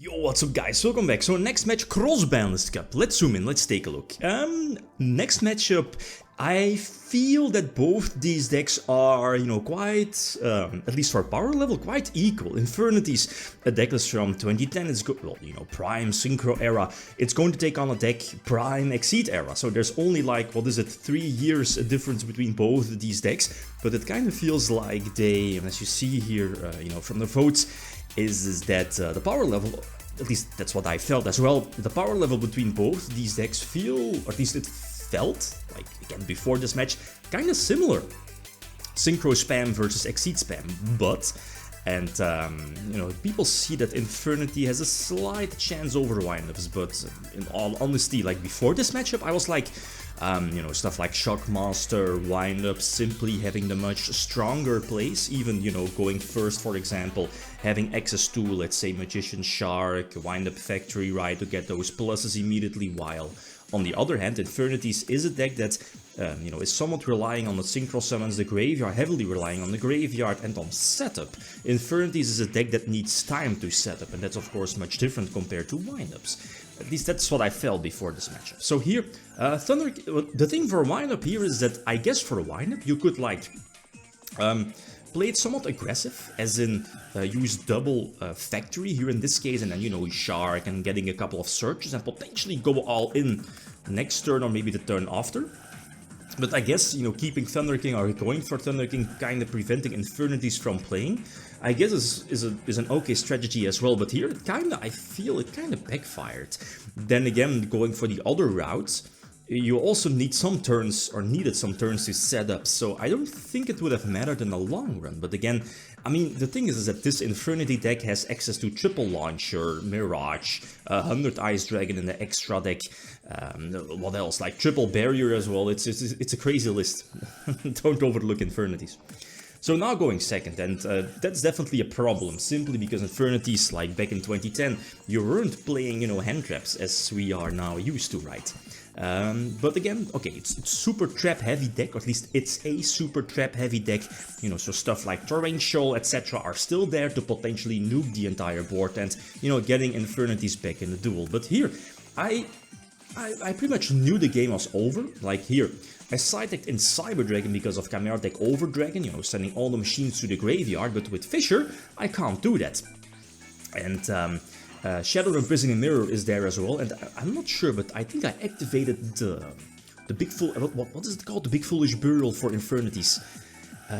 Yo, what's up guys, welcome back. So next match, Cross-Banlist Cup. Let's zoom in, let's take a look. Next matchup, I feel that both these decks are, quite, at least for power level, quite equal. Infernity a deck that's from 2010, it's good, well, Prime Synchro era. It's going to take on a deck Prime Exceed era. So there's only like, 3 years difference between both of these decks. But it kind of feels like they, as you see here, from the votes, is that the power level, at least that's what I felt as well, the power level between both these decks feel, or at least it felt, like again before this match, kind of similar. Synchro spam versus Exceed spam, but, and people see that Infernity has a slight chance over windups, but in all honesty, like before this matchup, I was like, stuff like Shockmaster, windups, simply having the much stronger plays, even, going first, for example, having access to, let's say, Magician Shark, Windup Factory, right, to get those pluses immediately, while on the other hand, Infernities is a deck that, is somewhat relying on the Synchro Summons, the graveyard, heavily relying on the graveyard and on setup. Infernity is a deck that needs time to set up, and that's of course much different compared to windups. At least that's what I felt before this matchup. So here, the thing for windup here is that I guess for a windup you could like play it somewhat aggressive, as in use double factory here in this case, and then Shark and getting a couple of searches and potentially go all in next turn or maybe the turn after. But I guess, keeping Thunder King or going for Thunder King, kind of preventing Infernities from playing, I guess is an okay strategy as well. But here, I feel it kind of backfired. Then again, going for the other routes, you also need some turns, or needed some turns to set up, so I don't think it would have mattered in the long run. But again, I mean, the thing is that this Infernity deck has access to Triple Launcher, Mirage, 100 Ice Dragon in the extra deck, what else, like Triple Barrier as well. It's a crazy list. Don't overlook Infernities. So now going second, and that's definitely a problem, simply because Infernities, like back in 2010, you weren't playing, hand traps as we are now used to, right? But again, okay, it's super trap heavy deck, or at least it's a super trap heavy deck, so stuff like Torrential, etc. are still there to potentially nuke the entire board and, getting Infernities back in the duel. But here, I pretty much knew the game was over. Like here, I side-decked in Cyber Dragon because of Chimera deck Over Dragon, sending all the machines to the graveyard, but with Fisher, I can't do that. And Shadow Imprisoning Mirror is there as well, and I'm not sure, but I think I activated the big fool. What is it called? The Big Foolish Burial for Infernities.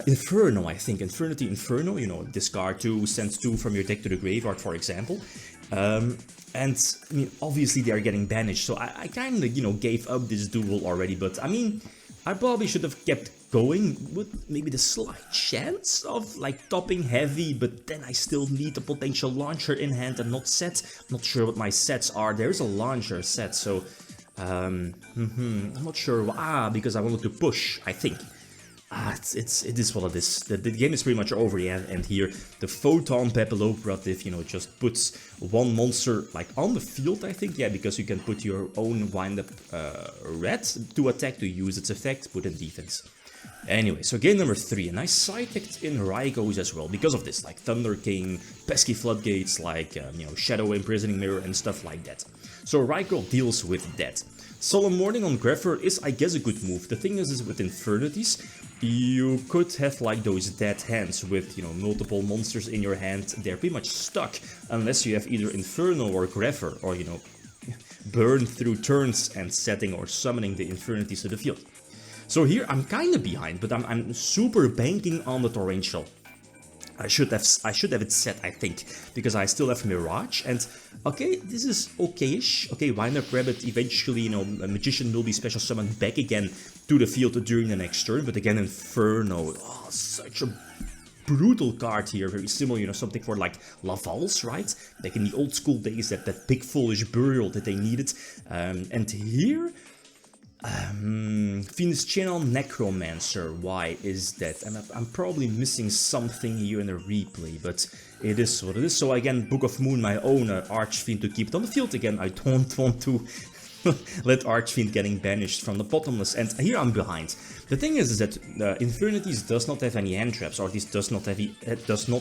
Inferno, I think. Infernity Inferno, discard 2, send 2 from your deck to the graveyard, for example. And I mean, obviously they are getting banished, so I kind of, gave up this duel already, but I mean, I probably should have kept going with maybe the slight chance of like topping heavy, but then I still need a potential launcher in hand and not set. I'm not sure what my sets are. There's a launcher set, so I'm not sure. Because I wanted to push, I think. It is what it is. The game is pretty much over, yeah. And here, the Photon Papilloperative, just puts one monster like on the field, I think, yeah, because you can put your own windup red to attack to use its effect, put in defense. Anyway, so game number 3, and I side-decked in Raigo's as well because of this, like Thunder King, pesky floodgates, like Shadow Imprisoning Mirror and stuff like that. So Raigo deals with that. Solemn Warning on Greffer is, I guess, a good move. The thing is with Infernities, you could have like those dead hands with, multiple monsters in your hand. They're pretty much stuck unless you have either Inferno or Greffer, or, burn through turns and setting or summoning the Infernity to the field. So here I'm kind of behind, but I'm super banking on the Torrential. I should have it set, I think, because I still have Mirage, and okay, this is okay-ish. Okay, Windup Rabbit, eventually, a Magician will be special summoned back again to the field during the next turn, but again, Inferno, such a brutal card here, very similar, something for like Laval's, right? Like in the old school days, that big foolish burial that they needed, and here, Venus Channel Necromancer, why is that? And I'm probably missing something here in the replay, but it is what it is. So again, Book of Moon, my own Archfiend to keep it on the field again. I don't want to let Archfiend getting banished from the bottomless, and here I'm behind. The thing is that Infernity does not have any hand traps, or at least does not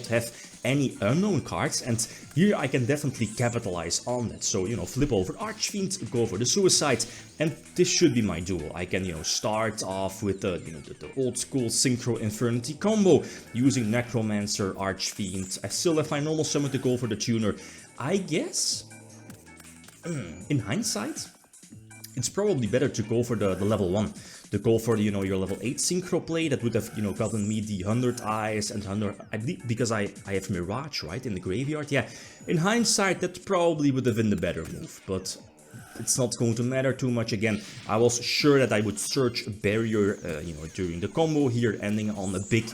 have any unknown cards, and here I can definitely capitalize on that. So, you know, flip over Archfiend, go for the Suicide, and this should be my duel. I can, you know, start off with the, you know, the old school Synchro Infernity combo, using Necromancer, Archfiend. I still have my normal summon to go for the Tuner. I guess, in hindsight, it's probably better to go for the level 1. To go for the, you know, your level 8 synchro play that would have, you know, gotten me the 100 eyes and 100, because I have Mirage, right, in the graveyard. Yeah, in hindsight that probably would have been the better move, but it's not going to matter too much. Again, I was sure that I would search Barrier, you know, during the combo here, ending on a big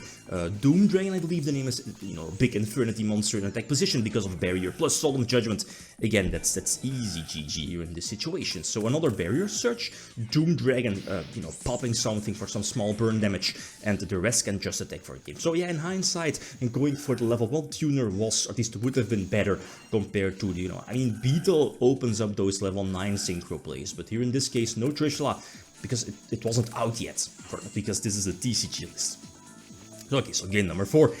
Doom Dragon, I believe the name is, you know, big Infernity monster in attack position because of Barrier plus Solemn Judgment. Again, that's easy GG here in this situation. So another Barrier search, Doom Dragon, you know, popping something for some small burn damage, and the rest can just attack for a game. So yeah, in hindsight, and going for the level 1 tuner was, or at least would have been better compared to the, you know, I mean, Beetle opens up those level 9 synchro plays, but here in this case, no Trishula, because it wasn't out yet, because this is a TCG list. Okay, so game number 4.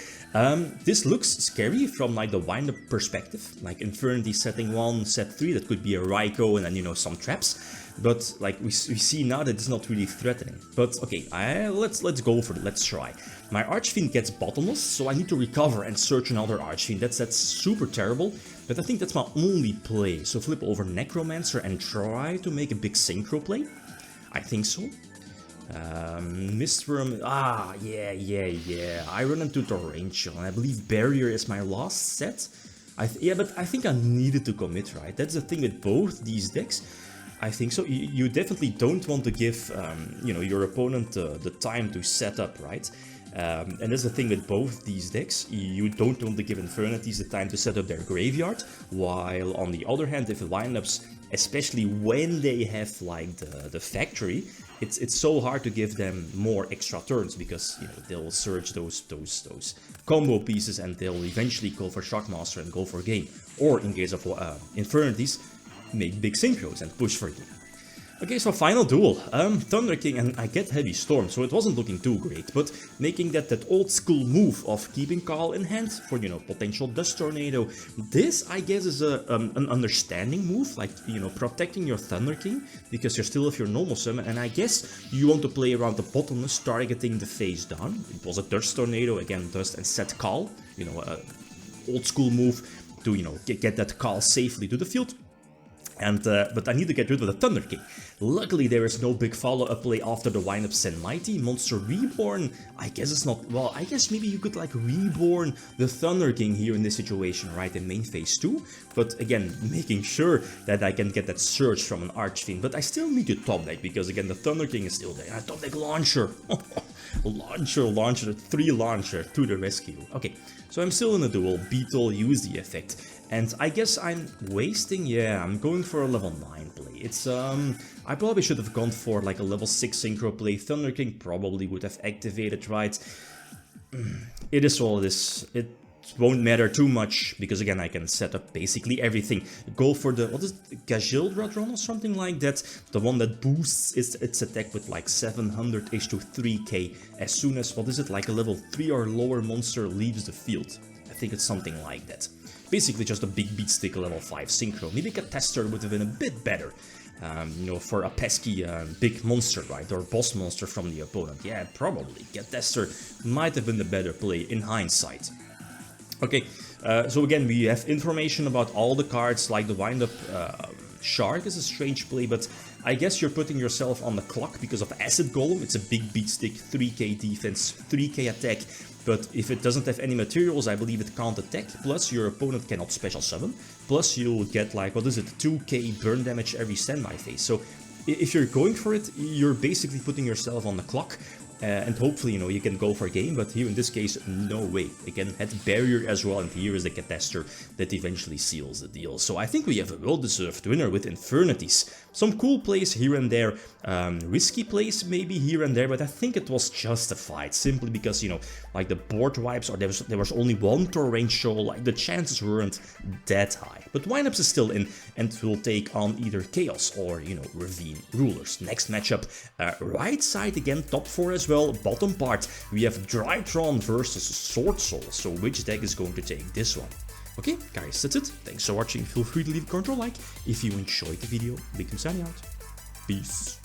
This looks scary from like the wind-up perspective, like Infernity setting 1, set 3, that could be a Raikou and then, you know, some traps. But like we see now that it's not really threatening. But okay, let's go for it, let's try. My Archfiend gets bottomless, so I need to recover and search another Archfiend. That's super terrible, but I think that's my only play. So flip over Necromancer and try to make a big synchro play. I think so. Mistworm, yeah, I run into Torrential, and I believe Barrier is my last set. Yeah, but I think I needed to commit, right? That's the thing with both these decks. I think so. You definitely don't want to give, you know, your opponent the time to set up, right? And that's the thing with both these decks. You don't want to give Infernities the time to set up their graveyard, while on the other hand, if it windups, especially when they have like the factory, it's so hard to give them more extra turns, because, you know, they'll search those combo pieces and they'll eventually go for Shockmaster and go for game, or in case of Infernities, make big synchros and push for game. Okay, so final duel, Thunder King, and I get Heavy Storm, so it wasn't looking too great, but making that old school move of keeping Carl in hand for, you know, potential Dust Tornado. This, I guess, is an understanding move, like, you know, protecting your Thunder King, because you're still with your normal summon, and I guess you want to play around the bottomless, targeting the face down. It was a Dust Tornado, again, Dust and set Carl, you know, old school move to, you know, get that Carl safely to the field. And, but I need to get rid of the Thunder King. Luckily, there is no big follow-up play after the wind-up Send Mighty. Monster Reborn, I guess it's not... Well, I guess maybe you could, like, reborn the Thunder King here in this situation, right, in main phase 2. But, again, making sure that I can get that search from an Archfiend. But I still need to top deck, because, again, the Thunder King is still there. Top deck Launcher. Launcher, 3 Launcher to the rescue. Okay, so I'm still in a duel. Beetle, use the effect. And I guess I'm wasting, yeah, I'm going for a level 9 play. It's, I probably should have gone for like a level 6 synchro play. Thunder King probably would have activated, right? It is all this. It won't matter too much, because again, I can set up basically everything. Go for the, what is it, Gajildradron or something like that? The one that boosts its attack with like 700-ish to 3k as soon as, what is it, like a level 3 or lower monster leaves the field. I think it's something like that. Basically just a big beat stick level 5 synchro. Maybe a tester would have been a bit better, you know, for a pesky big monster, right, or boss monster from the opponent. Yeah, probably. Get tester might have been the better play in hindsight. Okay, so again, we have information about all the cards, like the wind-up Shark is a strange play, but I guess you're putting yourself on the clock because of Acid Golem. It's a big beat stick, 3k defense, 3k attack. But if it doesn't have any materials, I believe it can't attack, plus your opponent cannot special summon, plus you'll get like, what is it, 2k burn damage every standby phase. So if you're going for it, you're basically putting yourself on the clock, and hopefully, you know, you can go for a game, but here in this case, no way. Again, had Barrier as well, and here is the Catester that eventually seals the deal. So I think we have a well-deserved winner with Infernities. Some cool plays here and there, risky plays maybe here and there, but I think it was justified, simply because, you know, like the board wipes, or there was only one terrain show, like the chances weren't that high. But Wineups is still in and will take on either Chaos or, you know, Ravine Rulers. Next matchup, right side again, top 4 as well, bottom part, we have Drytron versus Sword Soul. So which deck is going to take this one? Okay, guys, that's it. Thanks for watching. Feel free to leave a comment or like if you enjoyed the video. Big Tim signing out. Peace.